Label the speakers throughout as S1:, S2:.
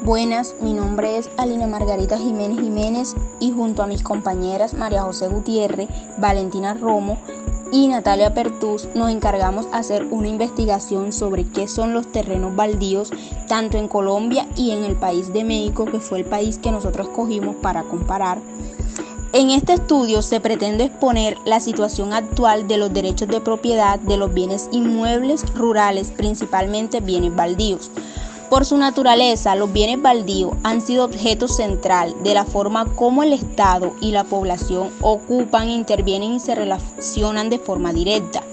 S1: Buenas, mi nombre es Alina Margarita Jiménez y junto a mis compañeras María José Gutiérrez, Valentina Romo y Natalia Pertús nos encargamos de hacer una investigación sobre qué son los terrenos baldíos tanto en Colombia y en el país de México, que fue el país que nosotros escogimos para comparar. En este estudio se pretende exponer la situación actual de los derechos de propiedad de los bienes inmuebles rurales, principalmente bienes baldíos. Por su naturaleza, los bienes baldíos han sido objeto central de la forma como el Estado y la población ocupan, intervienen y se relacionan de forma directa.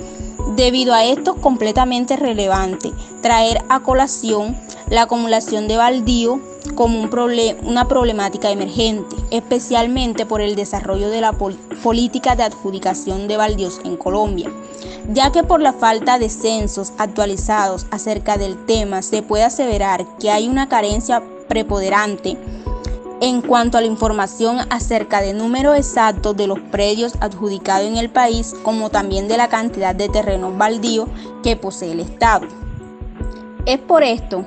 S1: Debido a esto, es completamente relevante traer a colación la acumulación de baldío como una problemática emergente, especialmente por el desarrollo de la política de adjudicación de baldíos en Colombia, ya que por la falta de censos actualizados acerca del tema se puede aseverar que hay una carencia preponderante en cuanto a la información acerca del número exacto de los predios adjudicados en el país, como también de la cantidad de terrenos baldíos que posee el Estado. Es por esto,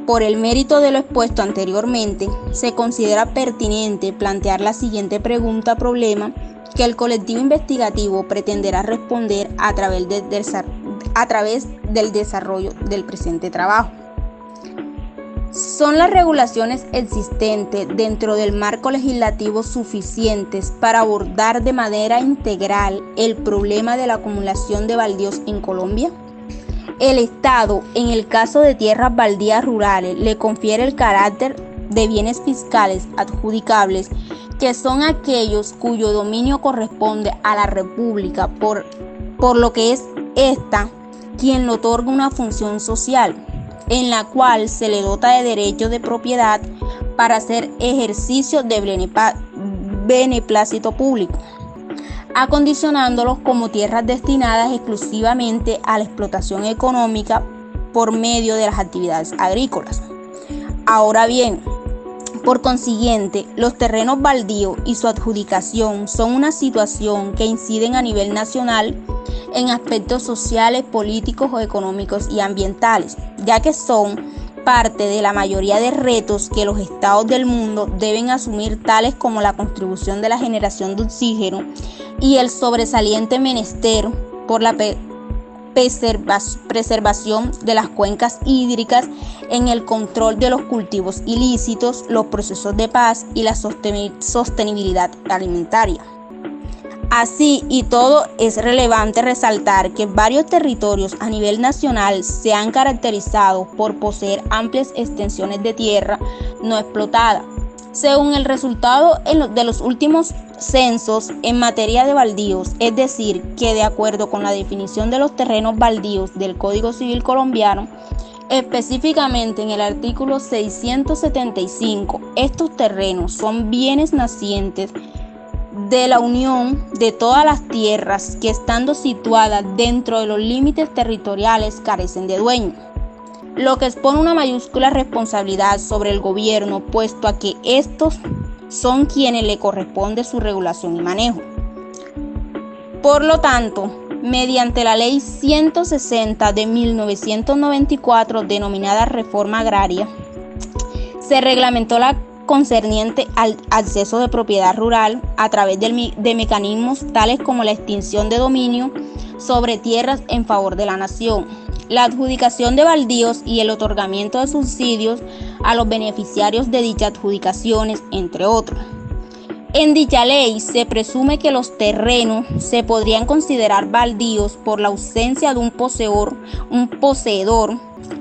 S1: por el mérito de lo expuesto anteriormente, se considera pertinente plantear la siguiente pregunta-problema que el colectivo investigativo pretenderá responder a través del desarrollo del presente trabajo. ¿Son las regulaciones existentes dentro del marco legislativo suficientes para abordar de manera integral el problema de la acumulación de baldíos en Colombia? El Estado, en el caso de tierras baldías rurales, le confiere el carácter de bienes fiscales adjudicables, que son aquellos cuyo dominio corresponde a la República, por lo que es ésta quien le otorga una función social, en la cual se le dota de derechos de propiedad para hacer ejercicio de beneplácito público, acondicionándolos como tierras destinadas exclusivamente a la explotación económica por medio de las actividades agrícolas. Ahora bien, por consiguiente, los terrenos baldíos y su adjudicación son una situación que inciden a nivel nacional en aspectos sociales, políticos, económicos y ambientales, ya que son parte de la mayoría de retos que los estados del mundo deben asumir, tales como la contribución de la generación de oxígeno y el sobresaliente menester por la preservación de las cuencas hídricas, en el control de los cultivos ilícitos, los procesos de paz y la sostenibilidad alimentaria. Así y todo, es relevante resaltar que varios territorios a nivel nacional se han caracterizado por poseer amplias extensiones de tierra no explotada. Según el resultado de los últimos censos en materia de baldíos, es decir, que de acuerdo con la definición de los terrenos baldíos del Código Civil colombiano, específicamente en el artículo 675, estos terrenos son bienes nacientes de la unión de todas las tierras que, estando situadas dentro de los límites territoriales, carecen de dueño, lo que expone una mayúscula responsabilidad sobre el gobierno, puesto a que estos son quienes le corresponde su regulación y manejo. Por lo tanto, mediante la Ley 160 de 1994, denominada Reforma Agraria, se reglamentó la concerniente al acceso de propiedad rural a través de mecanismos tales como la extinción de dominio sobre tierras en favor de la nación, la adjudicación de baldíos y el otorgamiento de subsidios a los beneficiarios de dichas adjudicaciones, entre otros. En dicha ley se presume que los terrenos se podrían considerar baldíos por la ausencia de un poseedor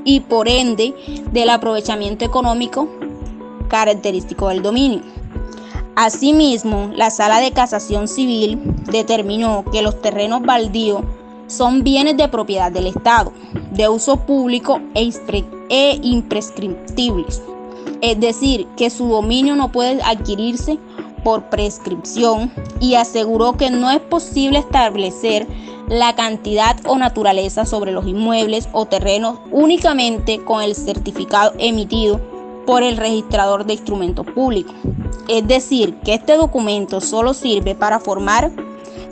S1: y por ende del aprovechamiento económico característico del dominio. Asimismo, la Sala de Casación Civil determinó que los terrenos baldíos son bienes de propiedad del Estado, de uso público e imprescriptibles, es decir, que su dominio no puede adquirirse por prescripción, y aseguró que no es posible establecer la cantidad o naturaleza sobre los inmuebles o terrenos únicamente con el certificado emitido por el registrador de instrumentos públicos. Es decir, que este documento solo sirve para formar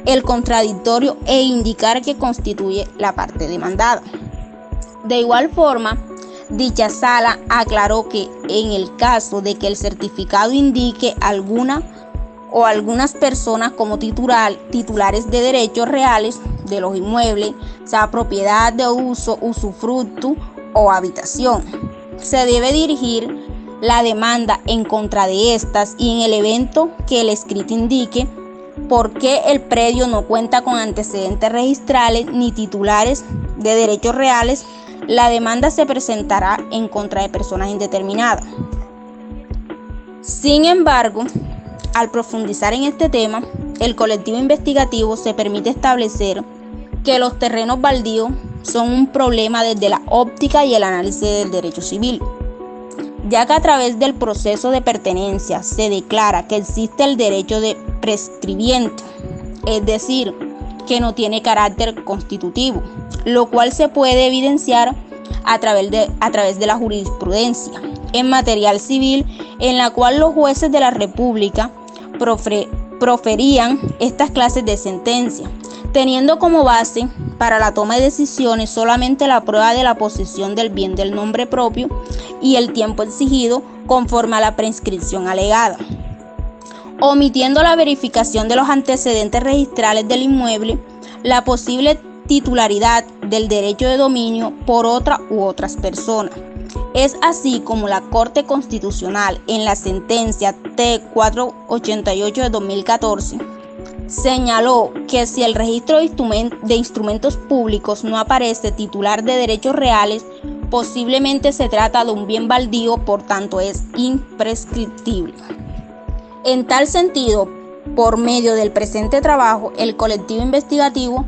S1: el contradictorio e indicar que constituye la parte demandada. De igual forma, Dicha sala aclaró que en el caso de que el certificado indique algunas personas como titulares de derechos reales de los inmuebles, sea propiedad de uso, usufructo o habitación, se debe dirigir la demanda en contra de estas, y en el evento que el escrito indique por qué el predio no cuenta con antecedentes registrales ni titulares de derechos reales, la demanda se presentará en contra de personas indeterminadas. Sin embargo, al profundizar en este tema, el colectivo investigativo se permite establecer que los terrenos baldíos son un problema desde la óptica y el análisis del derecho civil, ya que a través del proceso de pertenencia se declara que existe el derecho de prescribiente, es decir, que no tiene carácter constitutivo, lo cual se puede evidenciar a través de la jurisprudencia en material civil, en la cual los jueces de la República proferían estas clases de sentencia, teniendo como base para la toma de decisiones solamente la prueba de la posesión del bien del nombre propio y el tiempo exigido conforme a la prescripción alegada, omitiendo la verificación de los antecedentes registrales del inmueble, la posible titularidad del derecho de dominio por otra u otras personas. Es así como la Corte Constitucional, en la sentencia T488 de 2014, señaló que si el registro de instrumentos públicos no aparece titular de derechos reales, posiblemente se trata de un bien baldío, por tanto es imprescriptible. En tal sentido, por medio del presente trabajo, el colectivo investigativo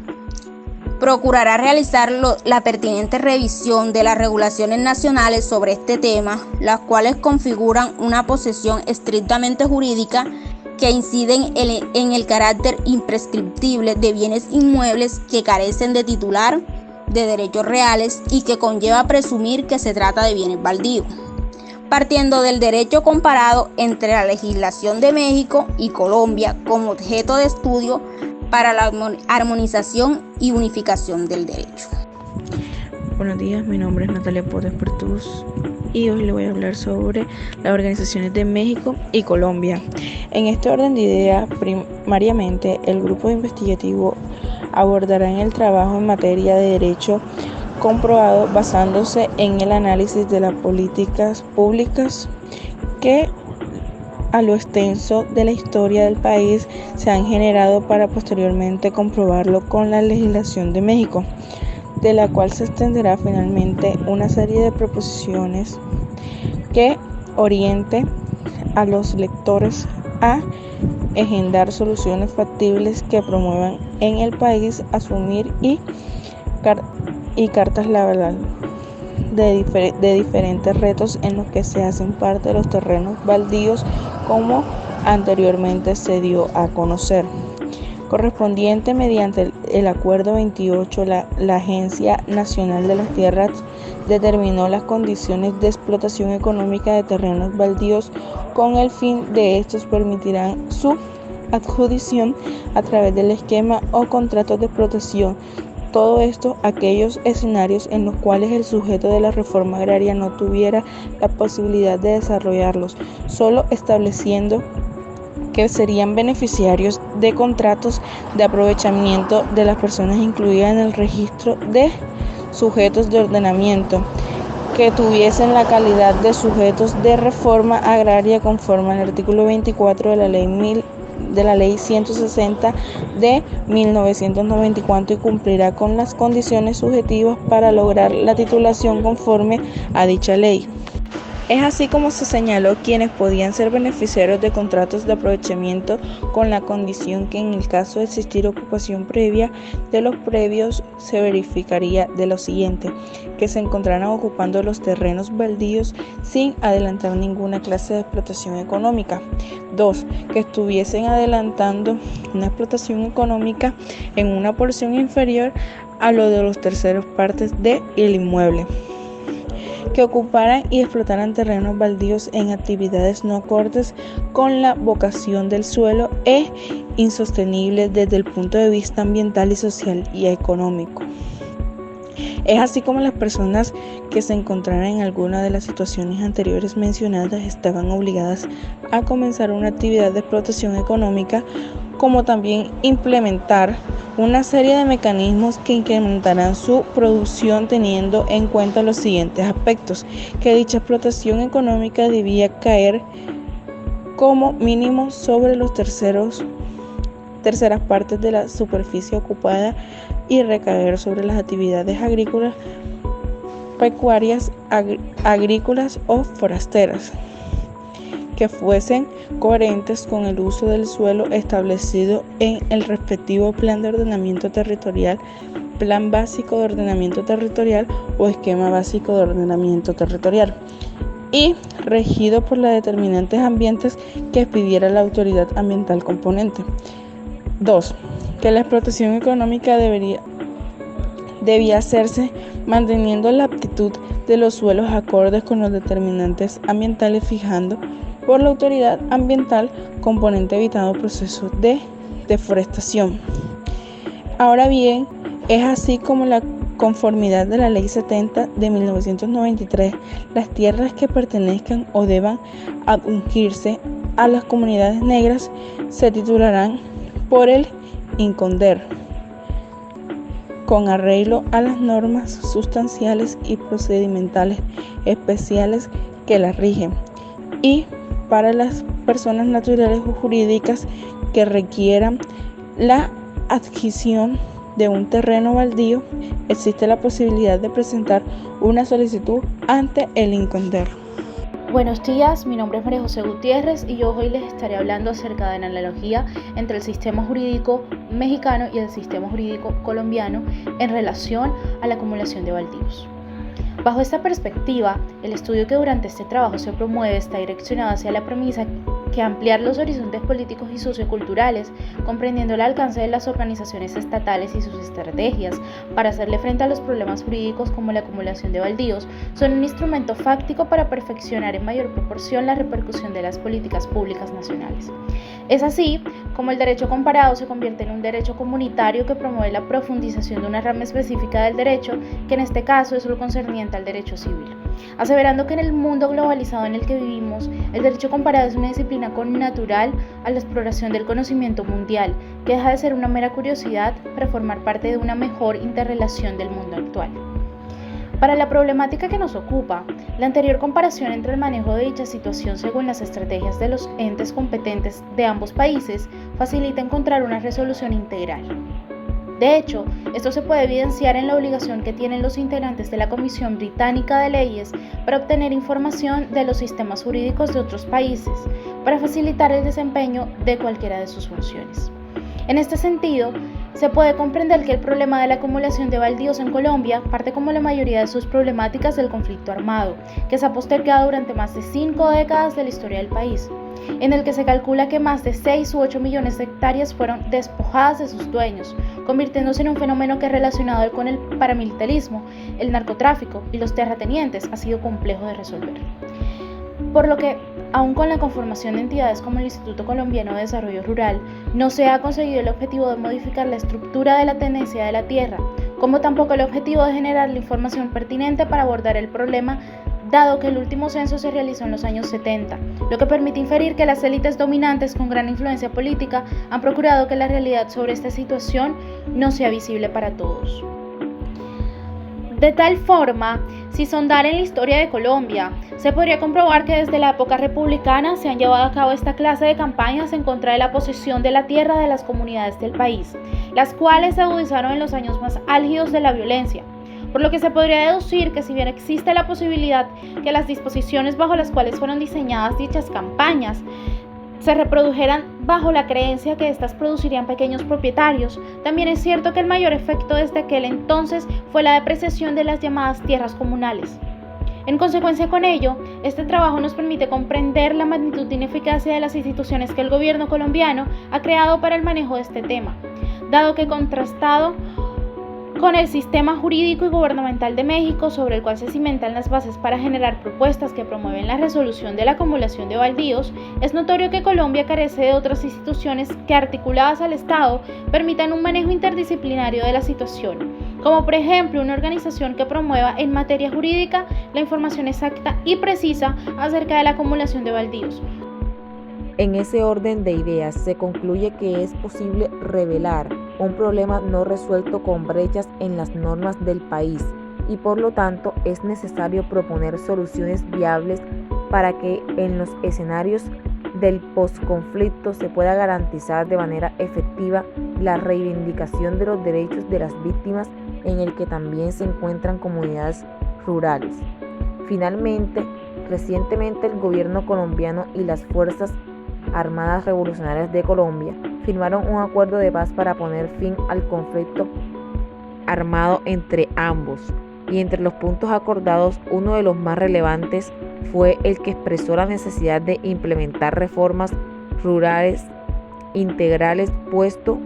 S1: procurará realizar la pertinente revisión de las regulaciones nacionales sobre este tema, las cuales configuran una posesión estrictamente jurídica que inciden en el carácter imprescriptible de bienes inmuebles que carecen de titular de derechos reales y que conlleva presumir que se trata de bienes baldíos, partiendo del derecho comparado entre la legislación de México y Colombia como objeto de estudio para la armonización y unificación del derecho.
S2: Buenos días, mi nombre es Natalia Portes Pertús y hoy le voy a hablar sobre las organizaciones de México y Colombia. En este orden de ideas, primariamente, el grupo investigativo abordará en el trabajo en materia de derecho comprobado basándose en el análisis de las políticas públicas que a lo extenso de la historia del país se han generado para posteriormente comprobarlo con la legislación de México, de la cual se extenderá finalmente una serie de proposiciones que oriente a los lectores a engendrar soluciones factibles que promuevan en el país asumir y cartas laborales de diferentes retos en los que se hacen parte de los terrenos baldíos, como anteriormente se dio a conocer. Correspondiente mediante el Acuerdo 28, la Agencia Nacional de las Tierras determinó las condiciones de explotación económica de terrenos baldíos con el fin de estos permitirán su adjudicación a través del esquema o contratos de explotación. Todo esto, aquellos escenarios en los cuales el sujeto de la reforma agraria no tuviera la posibilidad de desarrollarlos, solo estableciendo que serían beneficiarios de contratos de aprovechamiento de las personas incluidas en el registro de sujetos de ordenamiento, que tuviesen la calidad de sujetos de reforma agraria conforme al artículo 24 de la ley 160 de 1994 y cumplirá con las condiciones subjetivas para lograr la titulación conforme a dicha ley. Es así como se señaló quienes podían ser beneficiarios de contratos de aprovechamiento, con la condición que en el caso de existir ocupación previa de los previos se verificaría de lo siguiente: que se encontraran ocupando los terrenos baldíos sin adelantar ninguna clase de explotación económica. 2. Que estuviesen adelantando una explotación económica en una porción inferior a lo de los terceros partes del inmueble. Que ocuparan y explotaran terrenos baldíos en actividades no acordes con la vocación del suelo e insostenibles desde el punto de vista ambiental y social y económico. Es así como las personas que se encontraran en alguna de las situaciones anteriores mencionadas estaban obligadas a comenzar una actividad de explotación económica, como también implementar una serie de mecanismos que incrementarán su producción teniendo en cuenta los siguientes aspectos: que dicha explotación económica debía caer como mínimo sobre los terceras partes de la superficie ocupada y recaer sobre las actividades agrícolas, pecuarias, agrícolas o forasteras, que fuesen coherentes con el uso del suelo establecido en el respectivo plan de ordenamiento territorial, plan básico de ordenamiento territorial o esquema básico de ordenamiento territorial, y regido por las determinantes ambientes que expidiera la autoridad ambiental componente. 2. Que la explotación económica debía hacerse manteniendo la aptitud de los suelos acordes con los determinantes ambientales fijando por la autoridad ambiental componente evitando procesos de deforestación. Ahora bien, es así como la conformidad de la Ley 70 de 1993, las tierras que pertenezcan o deban adjunirse a las comunidades negras se titularán por el INCONDER, con arreglo a las normas sustanciales y procedimentales especiales que las rigen, y para las personas naturales o jurídicas que requieran la adquisición de un terreno baldío, existe la posibilidad de presentar una solicitud ante el INCONDER.
S3: Buenos días, mi nombre es María José Gutiérrez y yo hoy les estaré hablando acerca de la analogía entre el sistema jurídico mexicano y el sistema jurídico colombiano en relación a la acumulación de baldíos. Bajo esta perspectiva, el estudio que durante este trabajo se promueve está direccionado hacia la premisa que ampliar los horizontes políticos y socioculturales, comprendiendo el alcance de las organizaciones estatales y sus estrategias para hacerle frente a los problemas jurídicos como la acumulación de baldíos, son un instrumento fáctico para perfeccionar en mayor proporción la repercusión de las políticas públicas nacionales. Es así como el derecho comparado se convierte en un derecho comunitario que promueve la profundización de una rama específica del derecho, que en este caso es lo concerniente al derecho civil, aseverando que en el mundo globalizado en el que vivimos, el derecho comparado es una disciplina connatural a la exploración del conocimiento mundial, que deja de ser una mera curiosidad para formar parte de una mejor interrelación del mundo actual. Para la problemática que nos ocupa, la anterior comparación entre el manejo de dicha situación según las estrategias de los entes competentes de ambos países facilita encontrar una resolución integral. De hecho, esto se puede evidenciar en la obligación que tienen los integrantes de la Comisión Británica de Leyes para obtener información de los sistemas jurídicos de otros países, para facilitar el desempeño de cualquiera de sus funciones. En este sentido, se puede comprender que el problema de la acumulación de baldíos en Colombia parte como la mayoría de sus problemáticas del conflicto armado, que se ha postergado durante más de 5 décadas de la historia del país, en el que se calcula que más de 6 u 8 millones de hectáreas fueron despojadas de sus dueños, convirtiéndose en un fenómeno que relacionado con el paramilitarismo, el narcotráfico y los terratenientes ha sido complejo de resolver. Por lo que, aun con la conformación de entidades como el Instituto Colombiano de Desarrollo Rural, no se ha conseguido el objetivo de modificar la estructura de la tenencia de la tierra, como tampoco el objetivo de generar la información pertinente para abordar el problema, dado que el último censo se realizó en los años 70, lo que permite inferir que las élites dominantes con gran influencia política han procurado que la realidad sobre esta situación no sea visible para todos. De tal forma, si se ahondara en la historia de Colombia, se podría comprobar que desde la época republicana se han llevado a cabo esta clase de campañas en contra de la posesión de la tierra de las comunidades del país, las cuales se agudizaron en los años más álgidos de la violencia, por lo que se podría deducir que si bien existe la posibilidad que las disposiciones bajo las cuales fueron diseñadas dichas campañas se reprodujeran bajo la creencia que éstas producirían pequeños propietarios, también es cierto que el mayor efecto desde aquel entonces fue la depreciación de las llamadas tierras comunales. En consecuencia con ello, este trabajo nos permite comprender la magnitud de ineficacia de las instituciones que el gobierno colombiano ha creado para el manejo de este tema, dado que contrastado con el sistema jurídico y gubernamental de México, sobre el cual se cimentan las bases para generar propuestas que promueven la resolución de la acumulación de baldíos, es notorio que Colombia carece de otras instituciones que, articuladas al Estado, permitan un manejo interdisciplinario de la situación, como por ejemplo una organización que promueva en materia jurídica la información exacta y precisa acerca de la acumulación de baldíos.
S4: En ese orden de ideas se concluye que es posible revelar un problema no resuelto con brechas en las normas del país y por lo tanto es necesario proponer soluciones viables para que en los escenarios del posconflicto se pueda garantizar de manera efectiva la reivindicación de los derechos de las víctimas, en el que también se encuentran comunidades rurales. Finalmente, recientemente el gobierno colombiano y las Fuerzas Armadas Revolucionarias de Colombia firmaron un acuerdo de paz para poner fin al conflicto armado entre ambos, y entre los puntos acordados, uno de los más relevantes fue el que expresó la necesidad de implementar reformas rurales integrales, puesto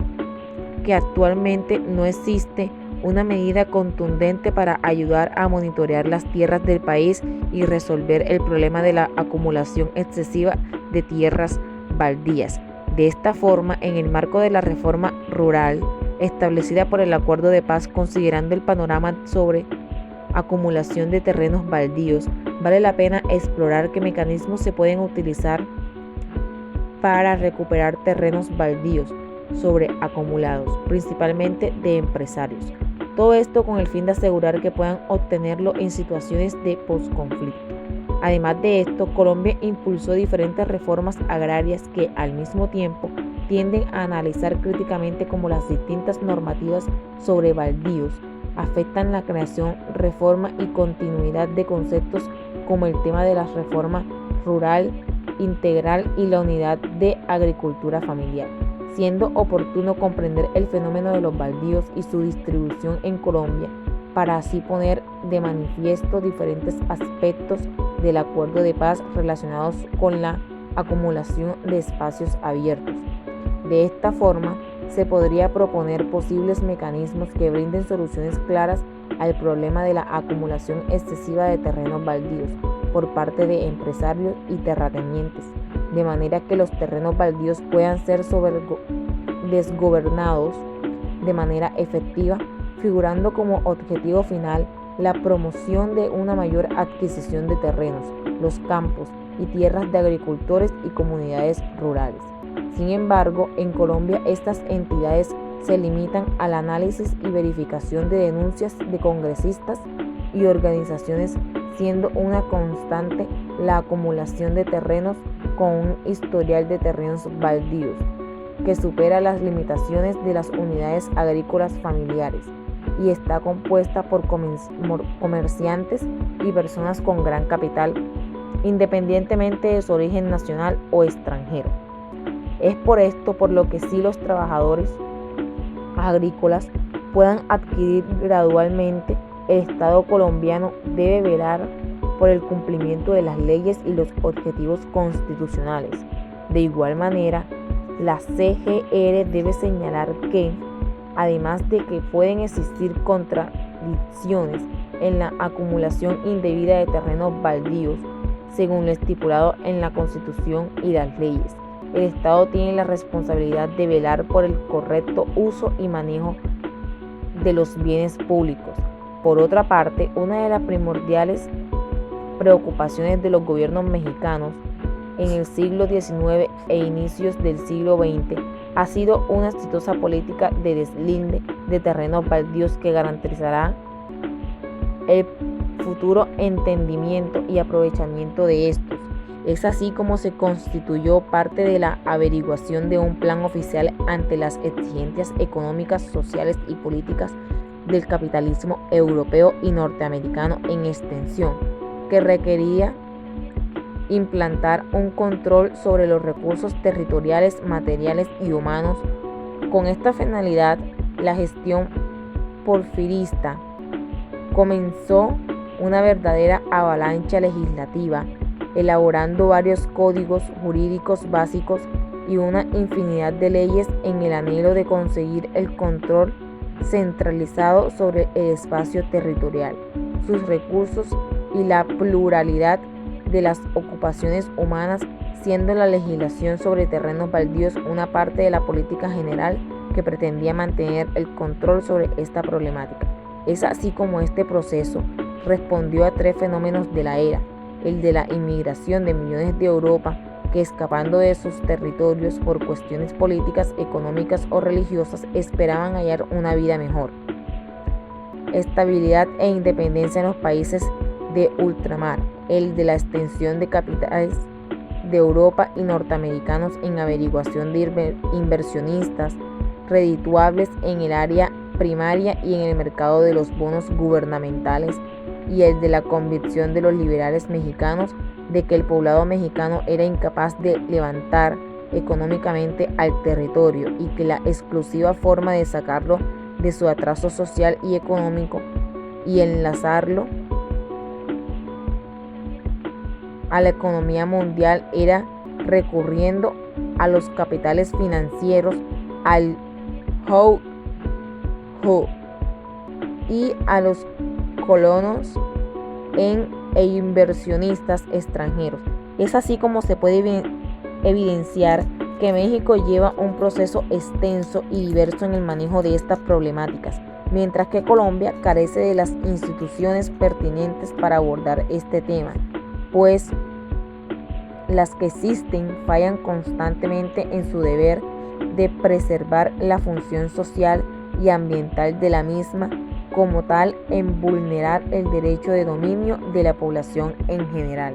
S4: que actualmente no existe una medida contundente para ayudar a monitorear las tierras del país y resolver el problema de la acumulación excesiva de tierras baldías. De esta forma, en el marco de la reforma rural establecida por el Acuerdo de Paz, considerando el panorama sobre acumulación de terrenos baldíos, vale la pena explorar qué mecanismos se pueden utilizar para recuperar terrenos baldíos sobreacumulados, principalmente de empresarios. Todo esto con el fin de asegurar que puedan obtenerlo en situaciones de posconflicto. Además de esto, Colombia impulsó diferentes reformas agrarias que al mismo tiempo tienden a analizar críticamente cómo las distintas normativas sobre baldíos afectan la creación, reforma y continuidad de conceptos como el tema de la reforma rural integral y la unidad de agricultura familiar, siendo oportuno comprender el fenómeno de los baldíos y su distribución en Colombia, para así poner de manifiesto diferentes aspectos del acuerdo de paz relacionados con la acumulación de espacios abiertos. De esta forma, se podría proponer posibles mecanismos que brinden soluciones claras al problema de la acumulación excesiva de terrenos baldíos por parte de empresarios y terratenientes, de manera que los terrenos baldíos puedan ser desgobernados de manera efectiva, figurando como objetivo final la promoción de una mayor adquisición de terrenos, los campos y tierras de agricultores y comunidades rurales. Sin embargo, en Colombia estas entidades se limitan al análisis y verificación de denuncias de congresistas y organizaciones, siendo una constante la acumulación de terrenos con un historial de terrenos baldíos que supera las limitaciones de las unidades agrícolas familiares y está compuesta por comerciantes y personas con gran capital, independientemente de su origen nacional o extranjero. Es por esto por lo que si los trabajadores agrícolas puedan adquirir gradualmente, el Estado colombiano debe velar por el cumplimiento de las leyes y los objetivos constitucionales. De igual manera, la CGR debe señalar que, además de que pueden existir contradicciones en la acumulación indebida de terrenos baldíos, según lo estipulado en la Constitución y las leyes, el Estado tiene la responsabilidad de velar por el correcto uso y manejo de los bienes públicos. Por otra parte, una de las primordiales preocupaciones de los gobiernos mexicanos en el siglo XIX e inicios del siglo XX ha sido una exitosa política de deslinde de terrenos baldíos que garantizará el futuro entendimiento y aprovechamiento de estos. Es así como se constituyó parte de la averiguación de un plan oficial ante las exigencias económicas, sociales y políticas del capitalismo europeo y norteamericano en extensión, que requería implantar un control sobre los recursos territoriales, materiales y humanos. Con esta finalidad, la gestión porfirista comenzó una verdadera avalancha legislativa, elaborando varios códigos jurídicos básicos y una infinidad de leyes en el anhelo de conseguir el control centralizado sobre el espacio territorial, sus recursos y la pluralidad de las ocupaciones humanas, siendo la legislación sobre terrenos baldíos una parte de la política general que pretendía mantener el control sobre esta problemática. Es así como este proceso respondió a 3 fenómenos de la era: el de la inmigración de millones de Europa que, escapando de sus territorios por cuestiones políticas, económicas o religiosas, esperaban hallar una vida mejor, estabilidad e independencia en los países de ultramar; el de la extensión de capitales de Europa y norteamericanos en averiguación de inversionistas redituables en el área primaria y en el mercado de los bonos gubernamentales; y el de la convicción de los liberales mexicanos de que el poblado mexicano era incapaz de levantar económicamente al territorio y que la exclusiva forma de sacarlo de su atraso social y económico y enlazarlo a la economía mundial era recurriendo a los capitales financieros, al who y a los colonos e inversionistas extranjeros. Es así como se puede evidenciar que México lleva un proceso extenso y diverso en el manejo de estas problemáticas, mientras que Colombia carece de las instituciones pertinentes para abordar este tema, pues las que existen fallan constantemente en su deber de preservar la función social y ambiental de la misma, como tal en vulnerar el derecho de dominio de la población en general.